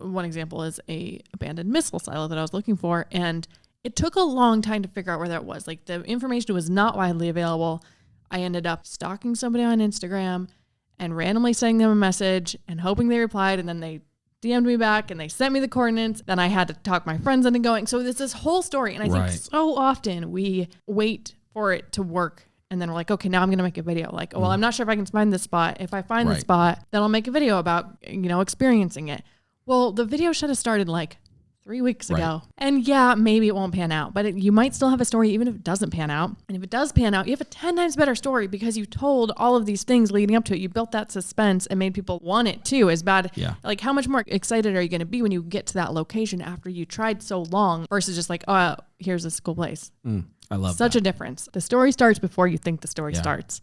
One example is a abandoned missile silo that I was looking for, and it took a long time to figure out where that was. Like, the information was not widely available. I ended up stalking somebody on Instagram and randomly sending them a message and hoping they replied, and then they DM'd me back and they sent me the coordinates. Then I had to talk my friends into going. So it's this whole story. And I think so often we wait for it to work. And then we're like, okay, now I'm going to make a video. Like, well, I'm not sure if I can find this spot. If I find the spot, then I'll make a video about, experiencing it. Well, the video should have started like 3 weeks ago. And yeah, maybe it won't pan out, but you might still have a story even if it doesn't pan out. And if it does pan out, you have a 10 times better story because you told all of these things leading up to it. You built that suspense and made people want it too. As bad. Yeah. Like, how much more excited are you going to be when you get to that location after you tried so long versus just like, oh, here's this cool place. I love Such a difference. The story starts before you think the story starts.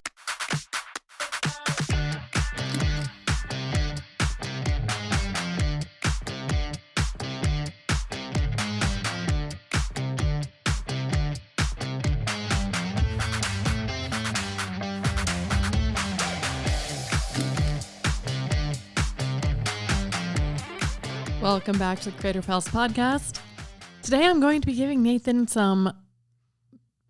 Welcome back to the Creator Pals podcast. Today I'm going to be giving Nathan some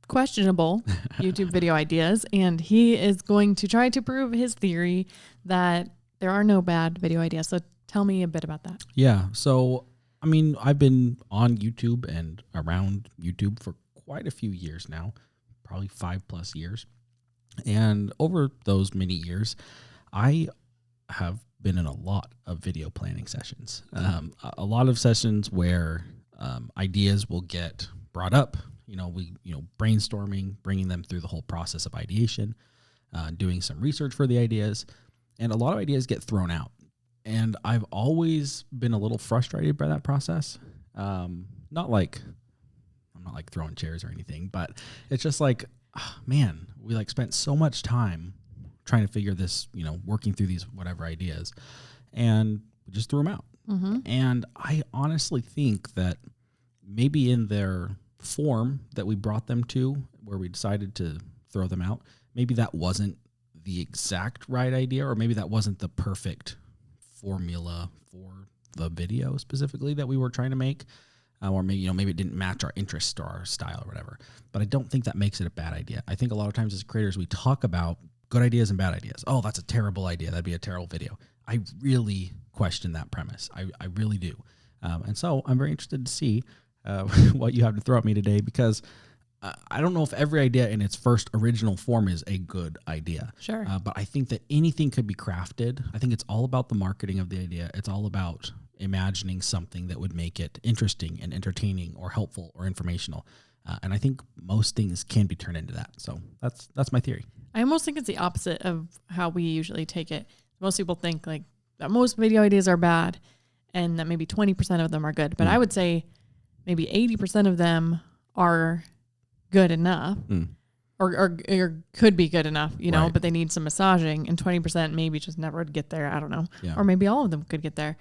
questionable YouTube video ideas, and he is going to try to prove his theory that there are no bad video ideas. So tell me a bit about that. Yeah. So, I mean, I've been on YouTube and around YouTube for quite a few years now, probably 5+ years. And over those many years, I have been in a lot of video planning sessions, a lot of sessions where ideas will get brought up, brainstorming, bringing them through the whole process of ideation, doing some research for the ideas, and a lot of ideas get thrown out. And I've always been a little frustrated by that process. I'm not like throwing chairs or anything, but it's just like, man, we spent so much time trying to figure this, working through these whatever ideas, and we just threw them out. Mm-hmm. And I honestly think that maybe in their form that we brought them to, where we decided to throw them out, maybe that wasn't the exact right idea, or maybe that wasn't the perfect formula for the video specifically that we were trying to make, or maybe it didn't match our interest or our style or whatever. But I don't think that makes it a bad idea. I think a lot of times as creators, we talk about good ideas and bad ideas. Oh, that's a terrible idea. That'd be a terrible video. I really question that premise. I really do. And so I'm very interested to see what you have to throw at me today, because I don't know if every idea in its first original form is a good idea. Sure. But I think that anything could be crafted. I think it's all about the marketing of the idea. It's all about imagining something that would make it interesting and entertaining or helpful or informational. And I think most things can be turned into that. So that's my theory. I almost think it's the opposite of how we usually take it. Most people think like that most video ideas are bad and that maybe 20% of them are good. But I would say maybe 80% of them are good enough or could be good enough, but they need some massaging, and 20% maybe just never would get there. I don't know. Yeah. Or maybe all of them could get there.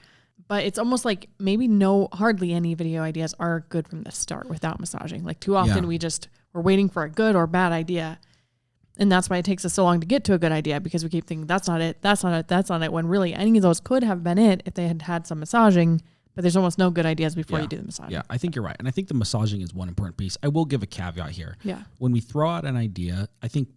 But it's almost like maybe hardly any video ideas are good from the start without massaging. Like too often we're waiting for a good or bad idea. And that's why it takes us so long to get to a good idea, because we keep thinking that's not it, that's not it, that's not it, when really any of those could have been it if they had had some massaging, but there's almost no good ideas before you do the massaging. Yeah, I think you're right. And I think the massaging is one important piece. I will give a caveat here. Yeah. When we throw out an idea, I think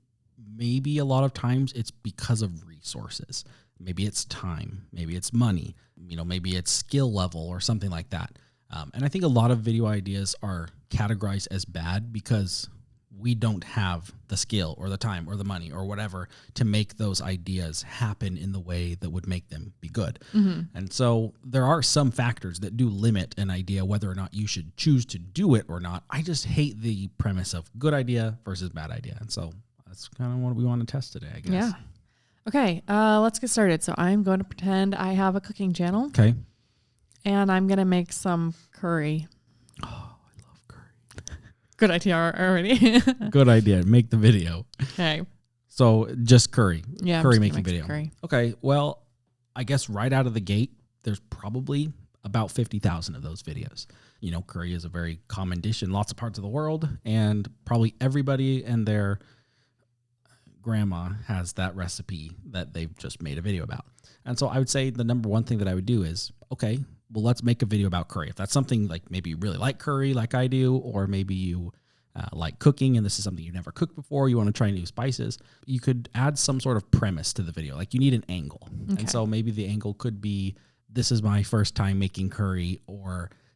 maybe a lot of times it's because of resources. Maybe it's time, maybe it's money, maybe it's skill level or something like that. And I think a lot of video ideas are categorized as bad because we don't have the skill or the time or the money or whatever to make those ideas happen in the way that would make them be good. Mm-hmm. And so there are some factors that do limit an idea, whether or not you should choose to do it or not. I just hate the premise of good idea versus bad idea. And so that's kind of what we want to test today, I guess. Yeah. Okay, let's get started. So I'm going to pretend I have a cooking channel. Okay. And I'm going to make some curry. Oh, I love curry. Good idea already. Good idea. Make the video. Okay. So just curry. Yeah. Curry making video. Curry. Okay. Well, I guess right out of the gate, there's probably about 50,000 of those videos. Curry is a very common dish in lots of parts of the world, and probably everybody and their grandma has that recipe that they've just made a video about. And so I would say the number one thing that I would do is, okay, well, let's make a video about curry. If that's something like maybe you really like curry like I do, or maybe you like cooking and this is something you've never cooked before, you want to try new spices, you could add some sort of premise to the video. Like you need an angle. Okay. And so maybe the angle could be, this is my first time making curry,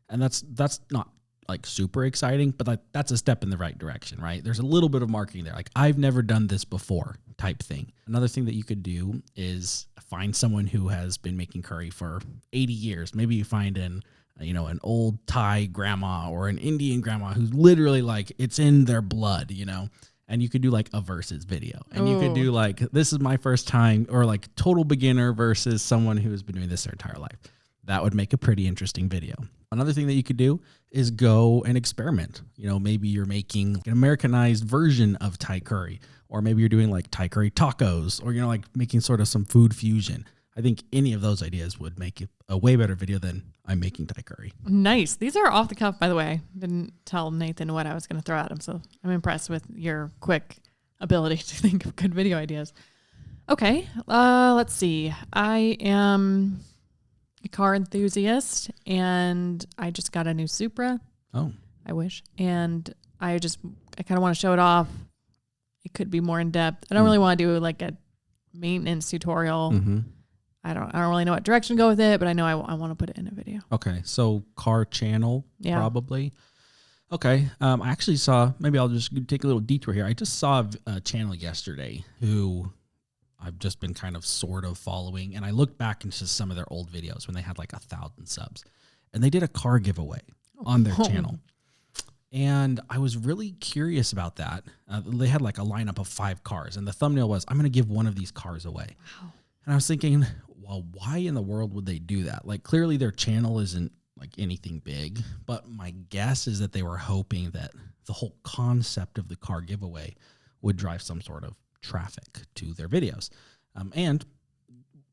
and that's not like super exciting, but like that's a step in the right direction, right? There's a little bit of marketing there. Like I've never done this before type thing. Another thing that you could do is find someone who has been making curry for 80 years. Maybe you find an old Thai grandma or an Indian grandma who's literally like, it's in their blood, and you could do like a versus video, and you could do like, this is my first time, or like total beginner versus someone who has been doing this their entire life. That would make a pretty interesting video. Another thing that you could do is go and experiment. Maybe you're making an Americanized version of Thai curry, or maybe you're doing like Thai curry tacos, or, like making sort of some food fusion. I think any of those ideas would make it a way better video than I'm making Thai curry. Nice. These are off the cuff, by the way. Didn't tell Nathan what I was going to throw at him, so I'm impressed with your quick ability to think of good video ideas. Okay, let's see. I am a car enthusiast, and I just got a new Supra. Oh. I wish. And I kind of want to show it off. It could be more in depth. I don't really want to do like a maintenance tutorial. Mm-hmm. I don't really know what direction to go with it, but I know I want to put it in a video. Okay. So car channel, probably. Okay. I actually saw, maybe I'll just take a little detour here. I just saw a channel yesterday who I've just been kind of sort of following. And I looked back into some of their old videos when they had like 1,000 subs, and they did a car giveaway on their channel. And I was really curious about that. They had like a lineup of 5 cars, and the thumbnail was, I'm going to give one of these cars away. Wow. And I was thinking, well, why in the world would they do that? Like clearly their channel isn't like anything big, but my guess is that they were hoping that the whole concept of the car giveaway would drive some sort of traffic to their videos. And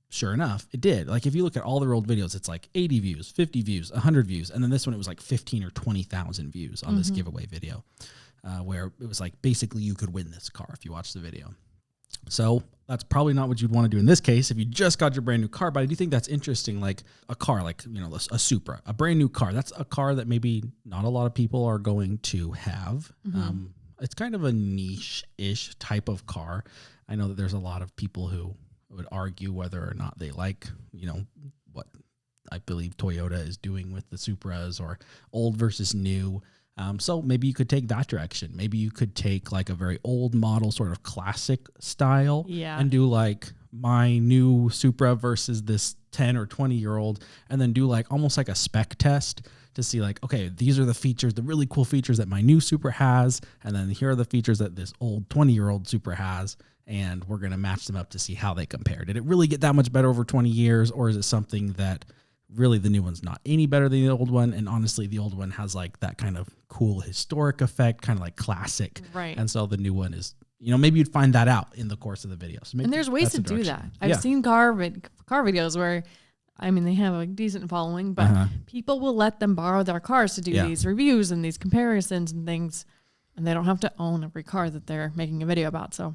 sure enough, it did. Like if you look at all their old videos, it's like 80 views, 50 views, 100 views. And then this one, it was like 15 or 20,000 views on this giveaway video, where it was like, basically you could win this car if you watch the video. So that's probably not what you'd want to do in this case if you just got your brand new car. But I do think that's interesting. Like a car, like, a Supra, a brand new car. That's a car that maybe not a lot of people are going to have. Mm-hmm. It's kind of a niche-ish type of car. I know that there's a lot of people who would argue whether or not they like, what I believe Toyota is doing with the Supras, or old versus new. So maybe you could take that direction. Maybe you could take like a very old model, sort of classic style, and do like my new Supra versus this 10 or 20-year-old, and then do like almost like a spec test to see like, okay, these are the features, the really cool features that my new Supra has, and then here are the features that this old 20-year-old Supra has, and we're going to match them up to see how they compare. Did it really get that much better over 20 years, or is it something that really the new one's not any better than the old one? And honestly, the old one has like that kind of cool historic effect, kind of like classic. Right. And so the new one is, maybe you'd find that out in the course of the video. So and there's ways to do that. I've seen car videos where, they have a decent following, but people will let them borrow their cars to do these reviews and these comparisons and things, and they don't have to own every car that they're making a video about. So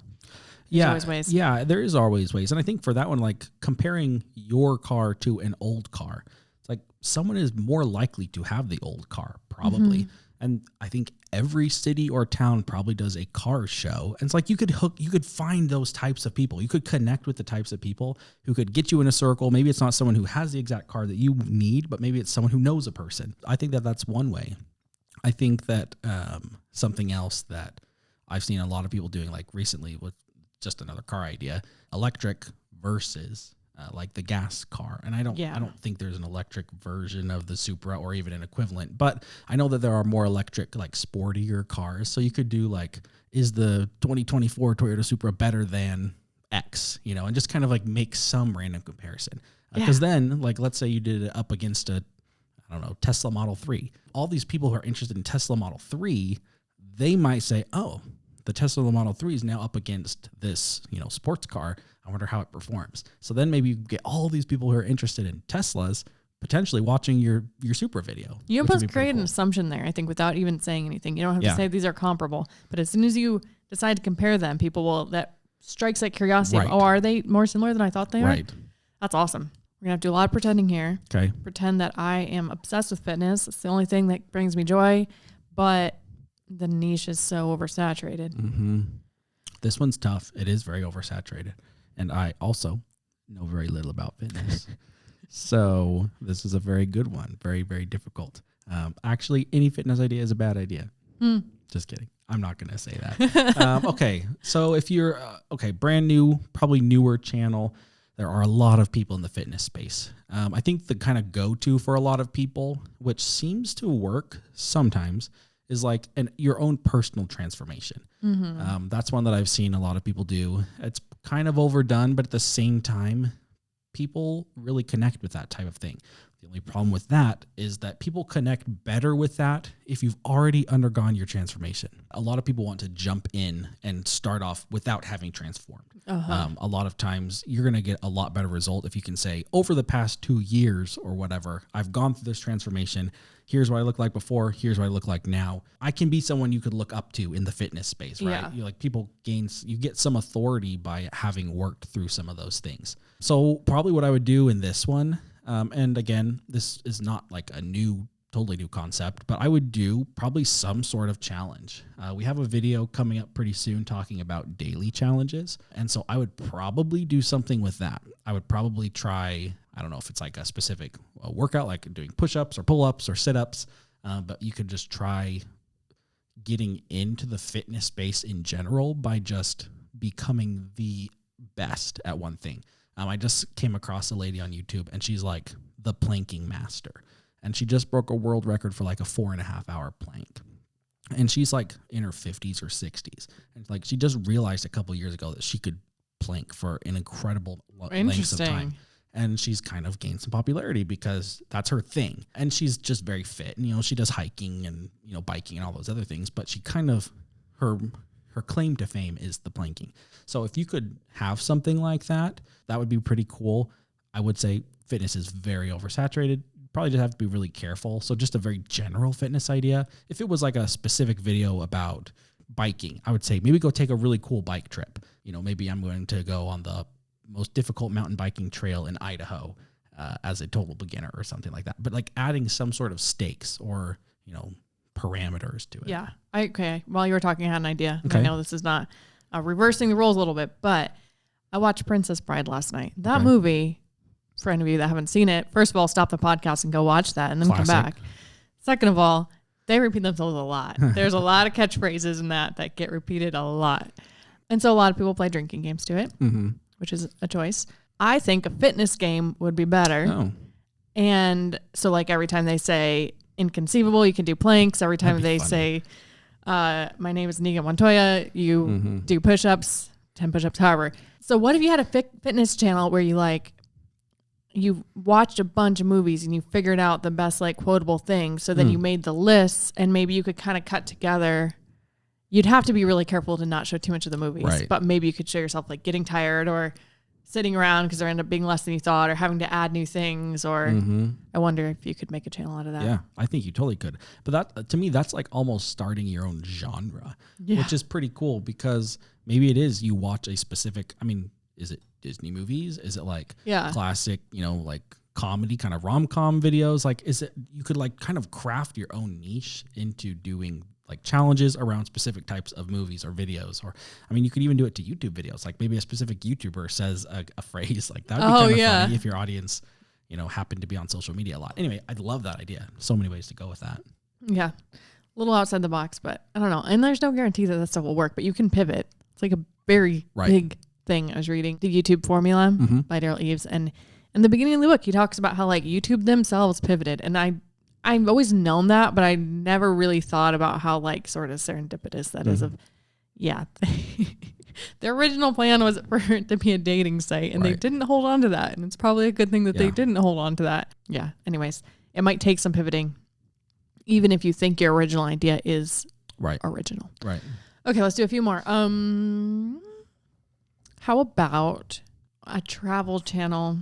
there's always ways. Yeah, there is always ways. And I think for that one, like comparing your car to an old car, it's like someone is more likely to have the old car, probably. Mm-hmm. And I think every city or town probably does a car show. And it's like you could find those types of people. You could connect with the types of people who could get you in a circle. Maybe it's not someone who has the exact car that you need, but maybe it's someone who knows a person. I think that that's one way. I think that something else that I've seen a lot of people doing, like recently with just another car idea, electric versus like the gas car. And I don't think there's an electric version of the Supra or even an equivalent, but I know that there are more electric, like sportier cars. So you could do like, is the 2024 Toyota Supra better than X, and just kind of like make some random comparison. Because then, like, let's say you did it up against Tesla Model 3. All these people who are interested in Tesla Model 3, they might say, oh, the Tesla Model 3 is now up against this, sports car. I wonder how it performs. So then maybe you get all these people who are interested in Teslas potentially watching your Supra video. You almost create an assumption there, I think, without even saying anything. You don't have to say these are comparable. But as soon as you decide to compare them, that strikes that curiosity. Right. Of, are they more similar than I thought they are? Right. That's awesome. We're going to have to do a lot of pretending here. Okay. Pretend that I am obsessed with fitness. It's the only thing that brings me joy, but the niche is so oversaturated. Mm-hmm. This one's tough. It is very oversaturated. And I also know very little about fitness. So this is a very good one. Very, very difficult. Actually, any fitness idea is a bad idea. Just kidding. I'm not going to say that. Okay. So if you're, brand new, probably newer channel, there are a lot of people in the fitness space. I think the kind of go-to for a lot of people, which seems to work sometimes, is like your own personal transformation. That's one that I've seen a lot of people do. It's kind of overdone, but at the same time, people really connect with that type of thing. The only problem with that is that people connect better with that if you've already undergone your transformation. A lot of people want to jump in and start off without having transformed. A lot of times you're going to get a lot better result if you can say, over the past 2 years or whatever, I've gone through this transformation. Here's what I look like before. Here's what I look like now. I can be someone you could look up to in the fitness space, right? Yeah. You like you get some authority by having worked through some of those things. So probably what I would do in this one, and again, this is not like a totally new concept, but I would do probably some sort of challenge. We have a video coming up pretty soon talking about daily challenges. And so I would probably do something with that. I would probably try, I don't know if it's like a specific workout, like doing push-ups or pull-ups or sit-ups, but you could just try getting into the fitness space in general by just becoming the best at one thing. I just came across a lady on YouTube and she's like the planking master. And she just broke a world record for like a 4.5 hour plank. And she's like in her 50s or 60s. And like she just realized a couple years ago that she could plank for an incredible length of time. And she's kind of gained some popularity because that's her thing. And she's just very fit. And, she does hiking and, biking and all those other things. But she kind of, her claim to fame is the planking. So if you could have something like that, that would be pretty cool. I would say fitness is very oversaturated. Probably just have to be really careful. So just a very general fitness idea. If it was like a specific video about biking, I would say maybe go take a really cool bike trip. Maybe I'm going to go on the most difficult mountain biking trail in Idaho as a total beginner or something like that. But like adding some sort of stakes or, parameters to it. Yeah. Okay. While you were talking, I had an idea. Okay. I know this is not reversing the roles a little bit, but I watched Princess Bride last night. That movie, for any of you that haven't seen it, first of all, stop the podcast and go watch that and then come back. Second of all, they repeat themselves a lot. There's a lot of catchphrases in that get repeated a lot. And so a lot of people play drinking games to it, which is a choice. I think a fitness game would be better. Oh. And so like every time they say inconceivable, you can do planks. Every time they say, my name is Negan Montoya, you do push-ups, 10 push-ups, however. So what if you had a fitness channel where you watched a bunch of movies and you figured out the best like quotable things. So then you made the lists and maybe you could kind of cut together. You'd have to be really careful to not show too much of the movies, but maybe you could show yourself like getting tired or sitting around because there ended up being less than you thought or having to add new things or I wonder if you could make a channel out of that. Yeah, I think you totally could. But that to me, that's like almost starting your own genre, which is pretty cool because maybe it is you watch a specific, is it Disney movies? Is it like classic, like comedy kind of rom-com videos? Like, is it, you could like kind of craft your own niche into doing like challenges around specific types of movies or videos, or, you could even do it to YouTube videos. Like maybe a specific YouTuber says a phrase like that would be kind of funny if your audience, happened to be on social media a lot. Anyway, I love that idea. So many ways to go with that. Yeah. A little outside the box, but I don't know. And there's no guarantee that stuff will work, but you can pivot. It's like a very big thing. I was reading The YouTube Formula by Daryl Eves, and in the beginning of the book he talks about how like YouTube themselves pivoted, and I've always known that, but I never really thought about how like sort of serendipitous that is. Their original plan was for it to be a dating site, and they didn't hold on to that, and it's probably a good thing that they didn't hold on to that. Anyways, it might take some pivoting even if you think your original idea is original. Okay, let's do a few more. How about a travel channel?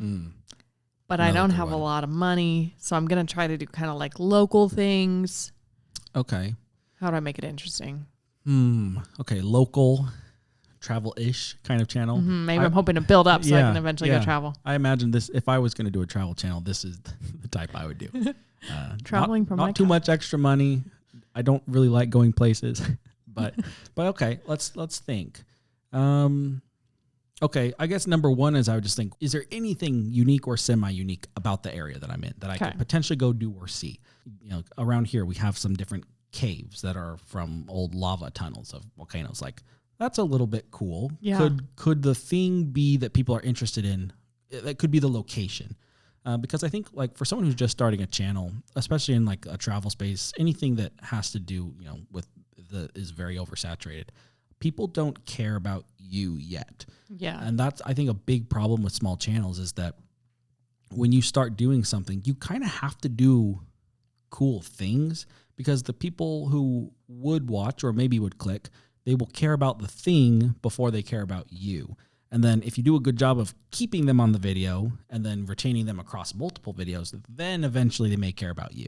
But I don't have a lot of money, so I'm going to try to do kind of like local things. Okay. How do I make it interesting? Okay, local travel-ish kind of channel. Maybe I'm hoping to build up so I can eventually go travel. I imagine this, if I was going to do a travel channel, this is the type I would do. Traveling from not too much extra money. I don't really like going places, but okay, let's think. Okay, I guess number one is I would just think, is there anything unique or semi-unique about the area that I'm in that I could potentially go do or see? You know, around here we have some different caves that are from old lava tunnels of volcanoes. Like, that's a little bit cool. Yeah. Could the thing be that people are interested in? That could be the location. Because I think, like, for someone who's just starting a channel, especially in like a travel space, anything that has to do, you know, with is very oversaturated. People don't care about you yet. Yeah. And that's, I think, a big problem with small channels is that when you start doing something, you kind of have to do cool things, because the people who would watch or maybe would click, they will care about the thing before they care about you. And then if you do a good job of keeping them on the video and then retaining them across multiple videos, then eventually they may care about you.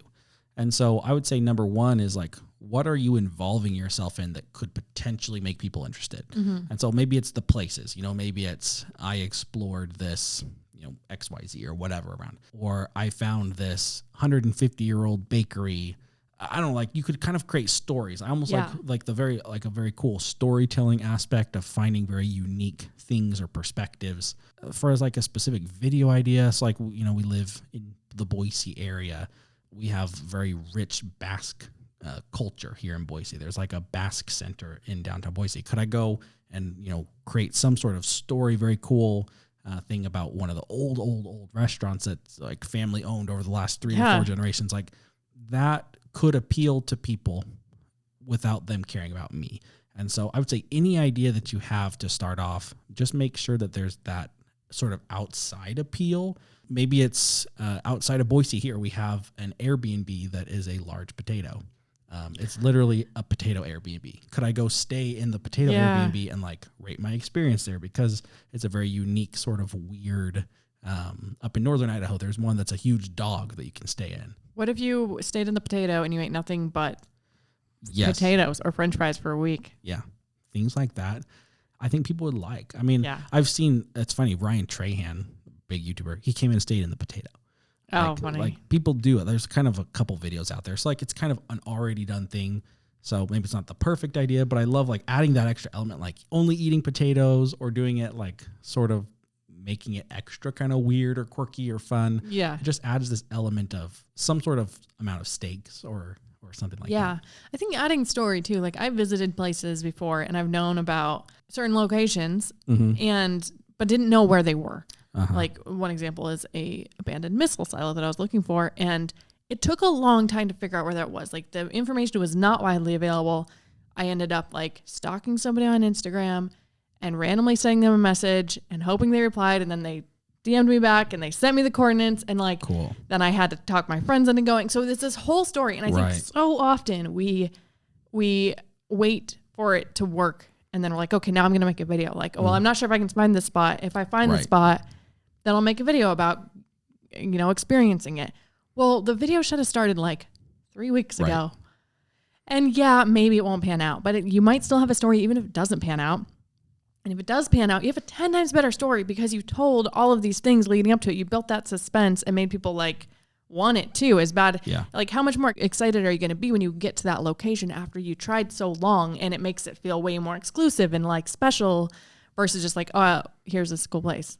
And so I would say number one is like, what are you involving yourself in that could potentially make people interested? And so maybe it's the places, you know, maybe it's I explored this, you know, XYZ or whatever around, or I found this 150-year-old bakery. I don't know, like you could kind of create stories. I almost like a very cool storytelling aspect of finding very unique things or perspectives. For as like a specific video idea, so like, you know, we live in the Boise area. We have very rich Basque culture here in Boise. There's like a Basque center in downtown Boise. Could I go and, you know, create some sort of story, very cool thing about one of the old restaurants that's like family owned over the last 3 or 4 generations? Like that could appeal to people without them caring about me. And so I would say any idea that you have to start off, just make sure that there's that sort of outside appeal. Maybe it's outside of Boise here, we have an Airbnb that is a large potato. It's literally a potato Airbnb. Could I go stay in the potato Airbnb and like rate my experience there? Because it's a very unique sort of weird, up in northern Idaho, there's one that's a huge dog that you can stay in. What if you stayed in the potato and you ate nothing but potatoes or French fries for a week? Yeah. Things like that. I think people would like. I mean, I've seen, it's funny, Ryan Trahan, big YouTuber, he came in and stayed in the potato. Funny. Like people do it. There's kind of a couple videos out there. So like it's kind of an already done thing. So maybe it's not the perfect idea, but I love like adding that extra element, like only eating potatoes or doing it like sort of making it extra kind of weird or quirky or fun. Yeah. It just adds this element of some sort of amount of stakes or something like that. Yeah. I think adding story too, like I've visited places before and I've known about certain locations but didn't know where they were. Like one example is a abandoned missile silo that I was looking for, and it took a long time to figure out where that was. Like the information was not widely available. I ended up like stalking somebody on Instagram and randomly sending them a message and hoping they replied, and then they DM'd me back and they sent me the coordinates, and like then I had to talk my friends into going. So there's this whole story, and I think so often we wait for it to work, and then we're like, okay, now I'm gonna make a video. Like, well, I'm not sure if I can find this spot. If I find the spot, then I'll make a video about, you know, experiencing it. Well, the video should have started like 3 weeks ago. And yeah, maybe it won't pan out, but you might still have a story even if it doesn't pan out. And if it does pan out, you have a 10 times better story because you told all of these things leading up to it. You built that suspense and made people like want it too. As bad. Yeah. Like how much more excited are you going to be when you get to that location after you tried so long, and it makes it feel way more exclusive and like special versus just like, oh, here's this cool place.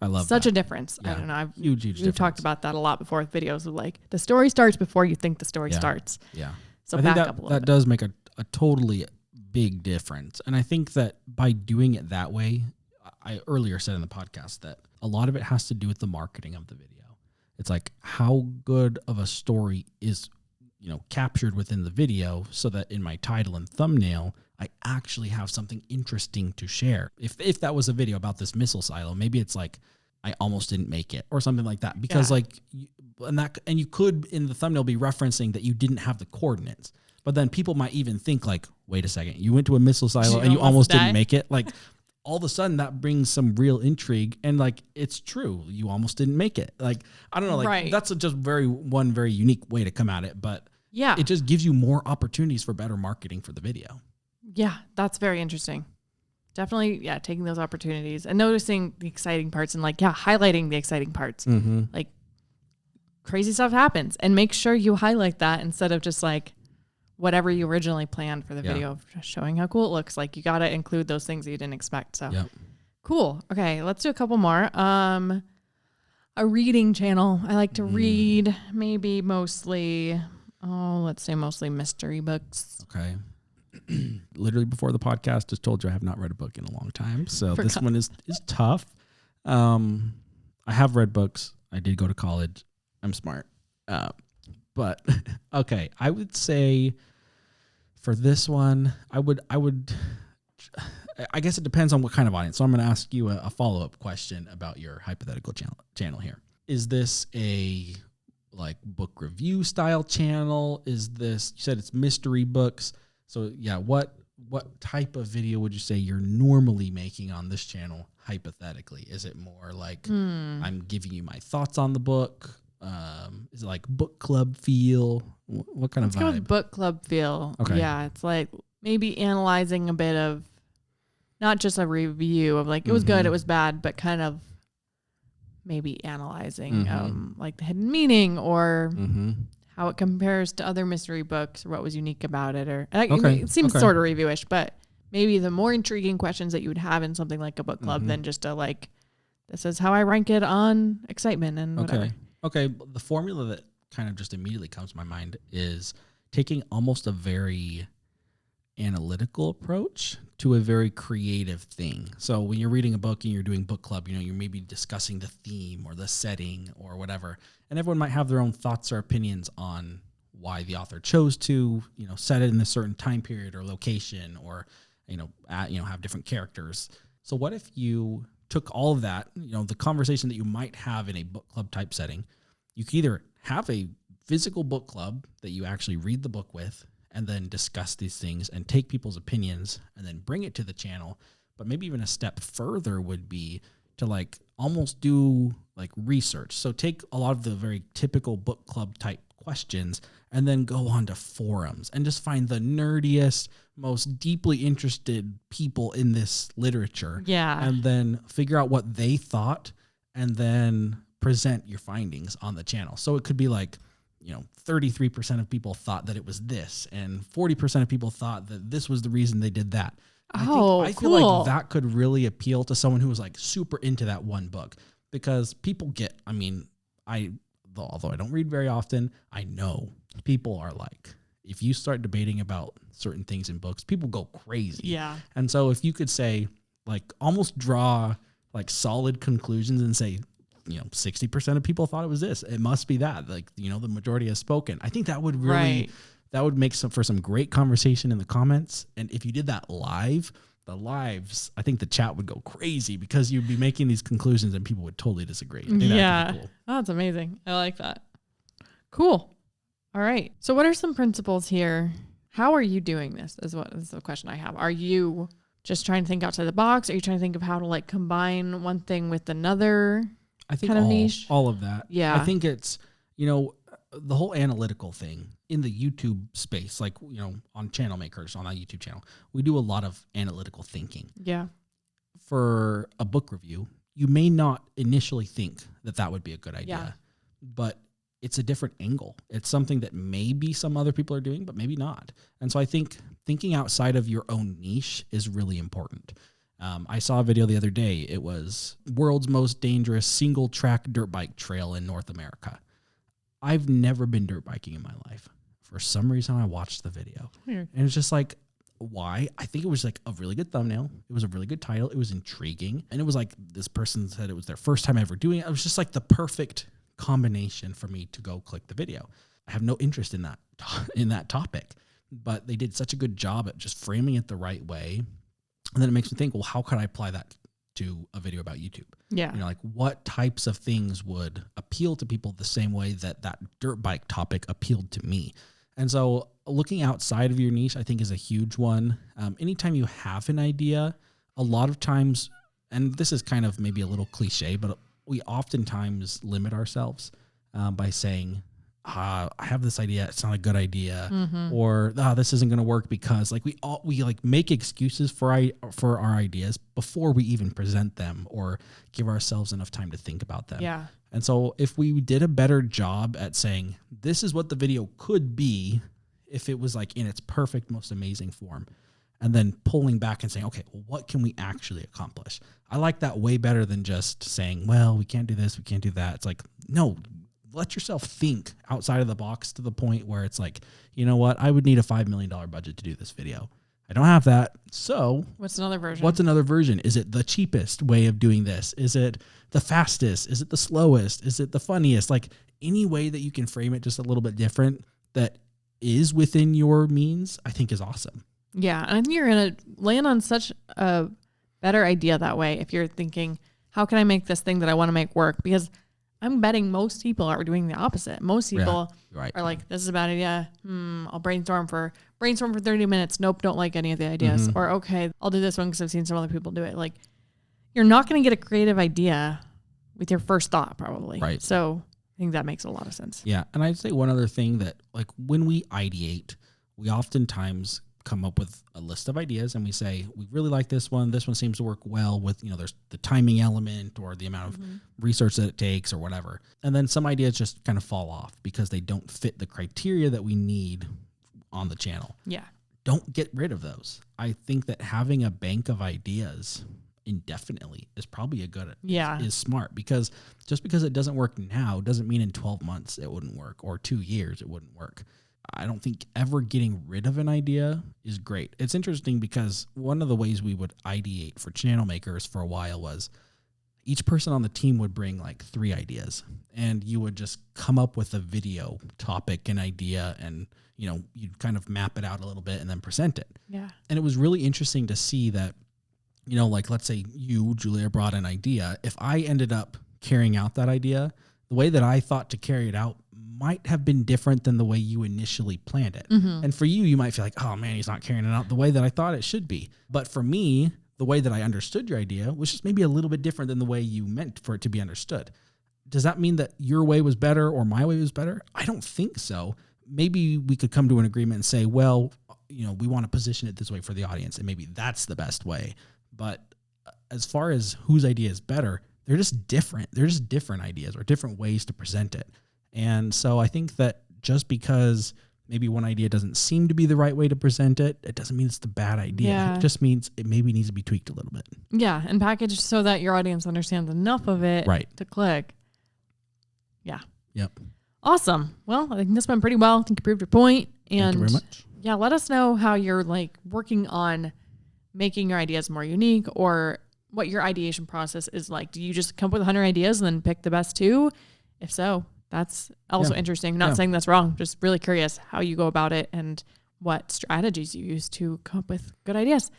I love such a difference. Yeah. I don't know. Huge we've talked about that a lot before with videos of like the story starts before you think the story starts. Yeah. So I back think up a little that bit. does make a totally big difference. And I think that by doing it that way, I earlier said in the podcast that a lot of it has to do with the marketing of the video. It's like how good of a story is, you know, captured within the video so that in my title and thumbnail, I actually have something interesting to share. If that was a video about this missile silo, maybe it's like, I almost didn't make it or something like that, because like, and you could in the thumbnail be referencing that you didn't have the coordinates, but then people might even think like, wait a second, you went to a missile silo and you almost didn't make it. Like all of a sudden that brings some real intrigue, and like, it's true. You almost didn't make it. Like, I don't know, like that's just one very unique way to come at it, but it just gives you more opportunities for better marketing for the video. Yeah, that's very interesting. definitely, yeah, taking those opportunities and noticing the exciting parts and highlighting the exciting parts. Like crazy stuff happens, and make sure you highlight that instead of just whatever you originally planned for the video of showing how cool it looks. Like you got to include those things that you didn't expect. So cool. Okay. Let's do a couple more. A reading channel. I like to read, maybe mostly, let's say mostly mystery books. Okay. Literally before the podcast, just told you I have not read a book in a long time. So this one is tough. I have read books. I did go to college. I'm smart. But okay, I would say for this one, I guess it depends on what kind of audience. So I'm going to ask you a follow-up question about your hypothetical channel here. Is this a book review style channel? Is this, you said it's mystery books. So yeah, what type of video would you say you're normally making on this channel hypothetically? Is it more like I'm giving you my thoughts on the book? Is it like book club feel? What kind of vibe? Let's go with book club feel. Okay. Yeah, it's like maybe analyzing a bit of, not just a review of it was good, it was bad, but kind of maybe analyzing the hidden meaning or how it compares to other mystery books or what was unique about it. Or it seems sort of reviewish, but maybe the more intriguing questions that you would have in something like a book club than just this is how I rank it on excitement and whatever. Okay. The formula that kind of just immediately comes to my mind is taking almost a very analytical approach to a very creative thing. So when you're reading a book and you're doing book club, you're maybe discussing the theme or the setting or whatever, and everyone might have their own thoughts or opinions on why the author chose to, set it in a certain time period or location, or, have different characters. So what if you took all of that, the conversation that you might have in a book club type setting, you could either have a physical book club that you actually read the book with, and then discuss these things and take people's opinions and then bring it to the channel. But maybe even a step further would be to almost do research. So take a lot of the very typical book club type questions and then go on to forums and just find the nerdiest, most deeply interested people in this literature. Yeah. And then figure out what they thought and then present your findings on the channel. So it could be 33% of people thought that it was this, and 40% of people thought that this was the reason they did that. I feel like that could really appeal to someone who was super into that one book, because people get, although I don't read very often, I know people are if you start debating about certain things in books, people go crazy. Yeah. And so if you could say, almost draw solid conclusions and say, 60% of people thought it was this, it must be that, the majority has spoken. I think that would really, that would make for some great conversation in the comments. And if you did that live, I think the chat would go crazy, because you'd be making these conclusions and people would totally disagree. I think that'd be cool. Oh, that's amazing. I like that. Cool. All right. So what are some principles here? How are you doing this is the question I have. Are you just trying to think outside the box? Are you trying to think of how to combine one thing with another? I think kind of niche? All of that. Yeah. I think it's, the whole analytical thing in the YouTube space, on channel makers, on our YouTube channel, we do a lot of analytical thinking. Yeah. For a book review, you may not initially think that would be a good idea, but it's a different angle. It's something that maybe some other people are doing, but maybe not. And so I think thinking outside of your own niche is really important. I saw a video the other day. It was world's most dangerous single track dirt bike trail in North America. I've never been dirt biking in my life. For some reason, I watched the video. Weird. And it's just why? I think it was a really good thumbnail. It was a really good title. It was intriguing. And it was this person said it was their first time ever doing it. It was just the perfect combination for me to go click the video. I have no interest in that topic, but they did such a good job at just framing it the right way. And then it makes me think, well, how could I apply that to a video about YouTube? Yeah. What types of things would appeal to people the same way that dirt bike topic appealed to me? And so looking outside of your niche, I think, is a huge one. Anytime you have an idea, a lot of times, and this is kind of maybe a little cliche, but we oftentimes limit ourselves by saying, I have this idea. It's not a good idea, or this isn't going to work because like we like make excuses for our ideas before we even present them or give ourselves enough time to think about them. Yeah. And so if we did a better job at saying, this is what the video could be if it was like in its perfect, most amazing form, and then pulling back and saying, okay, well, what can we actually accomplish? I like that way better than just saying, well, we can't do this, we can't do that. It's like, no, let yourself think outside of the box to the point where it's like, you know what? I would need a $5 million budget to do this video. I don't have that. So what's another version? What's another version? Is it the cheapest way of doing this? Is it the fastest? Is it the slowest? Is it the funniest? Like any way that you can frame it just a little bit different that is within your means, I think is awesome. Yeah. And I think you're going to land on such a better idea that way. If you're thinking, how can I make this thing that I want to make work? Because I'm betting most people are doing the opposite. Most people are like, this is a bad idea. I'll brainstorm for 30 minutes. Nope, don't like any of the ideas. Or, okay, I'll do this one because I've seen some other people do it. Like, you're not going to get a creative idea with your first thought, probably. Right. So I think that makes a lot of sense. Yeah. And I'd say one other thing that, like, when we ideate, we oftentimes come up with a list of ideas and we say, we really like this one. This one seems to work well with, there's the timing element or the amount of research that it takes or whatever. And then some ideas just kind of fall off because they don't fit the criteria that we need on the channel. Yeah. Don't get rid of those. I think that having a bank of ideas indefinitely is probably is smart, because just because it doesn't work now doesn't mean in 12 months it wouldn't work, or 2 years it wouldn't work. I don't think ever getting rid of an idea is great. It's interesting because one of the ways we would ideate for channel makers for a while was each person on the team would bring like 3 ideas, and you would just come up with a video topic and idea, and you'd kind of map it out a little bit and then present it. Yeah. And it was really interesting to see that, like let's say you, Julia, brought an idea. If I ended up carrying out that idea, the way that I thought to carry it out might have been different than the way you initially planned it. And for you might feel like, oh man, he's not carrying it out the way that I thought it should be. But for me, the way that I understood your idea was just maybe a little bit different than the way you meant for it to be understood. Does that mean that your way was better or my way was better? I don't think so. Maybe we could come to an agreement and say, well, we want to position it this way for the audience, and maybe that's the best way. But as far as whose idea is better, they're just different. They're just different ideas or different ways to present it. And so I think that just because maybe one idea doesn't seem to be the right way to present it, it doesn't mean it's the bad idea. Yeah. It just means it maybe needs to be tweaked a little bit. Yeah, and packaged so that your audience understands enough of it to click. Yeah. Yep. Awesome. Well, I think this went pretty well. I think you proved your point. And thank you very much. Yeah, let us know how you're like working on making your ideas more unique, or what your ideation process is like. Do you just come up with 100 ideas and then pick the best 2? If so, that's also interesting. Not saying that's wrong, just really curious how you go about it and what strategies you use to come up with good ideas,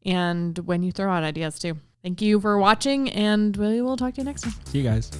and when you throw out ideas too. Thank you for watching, and we will talk to you next time. See you guys.